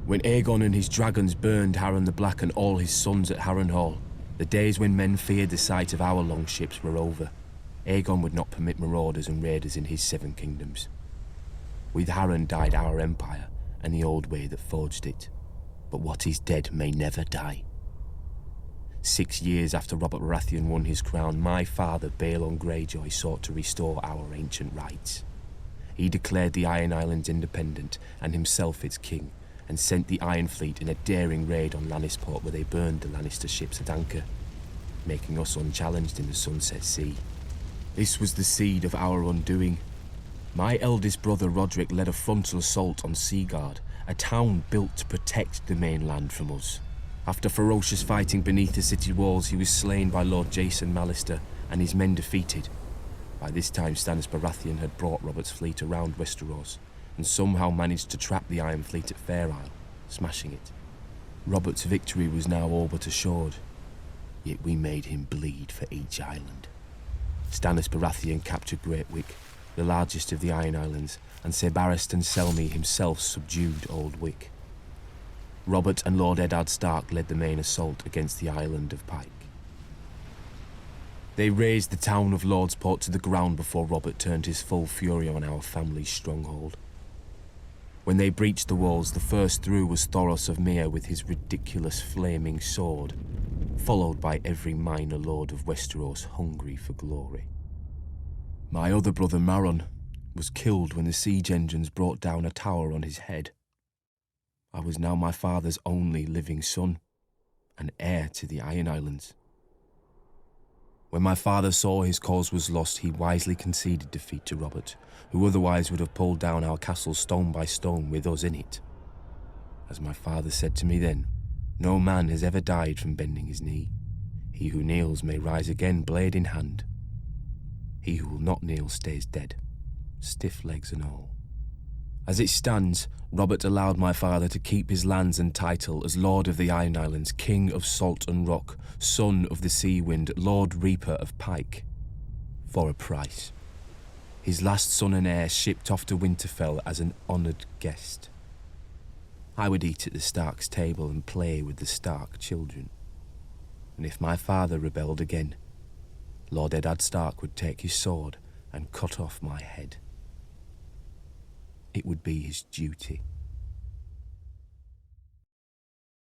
When Aegon and his dragons burned Harren the Black and all his sons at Harrenhal, the days when men feared the sight of our longships were over. Aegon would not permit marauders and raiders in his 7 kingdoms. With Harren died our empire and the old way that forged it. But what is dead may never die. 6 years after Robert Baratheon won his crown, my father, Theon Greyjoy, sought to restore our ancient rights. He declared the Iron Islands independent and himself its king, and sent the Iron Fleet in a daring raid on Lannisport where they burned the Lannister ships at anchor, making us unchallenged in the Sunset Sea. This was the seed of our undoing. My eldest brother Roderick led a frontal assault on Seaguard, a town built to protect the mainland from us. After ferocious fighting beneath the city walls, he was slain by Lord Jason Mallister and his men defeated. By this time, Stannis Baratheon had brought Robert's fleet around Westeros and somehow managed to trap the Iron Fleet at Fair Isle, smashing it. Robert's victory was now all but assured, yet we made him bleed for each island. Stannis Baratheon captured Great Wick, the largest of the Iron Islands, and Ser Barristan Selmy himself subdued Old Wick. Robert and Lord Eddard Stark led the main assault against the island of Pike. They razed the town of Lordsport to the ground before Robert turned his full fury on our family's stronghold. When they breached the walls, the first through was Thoros of Myr with his ridiculous flaming sword, followed by every minor lord of Westeros hungry for glory. My other brother Maron was killed when the siege engines brought down a tower on his head. I was now my father's only living son, and heir to the Iron Islands. When my father saw his cause was lost, he wisely conceded defeat to Robert, who otherwise would have pulled down our castle stone by stone with us in it. As my father said to me then, no man has ever died from bending his knee. He who kneels may rise again, blade in hand. He who will not kneel stays dead, stiff legs and all. As it stands, Robert allowed my father to keep his lands and title as Lord of the Iron Islands, King of Salt and Rock, Son of the Sea Wind, Lord Reaper of Pike, for a price. His last son and heir shipped off to Winterfell as an honoured guest. I would eat at the Stark's table and play with the Stark children. And if my father rebelled again, Lord Eddard Stark would take his sword and cut off my head. It would be his duty.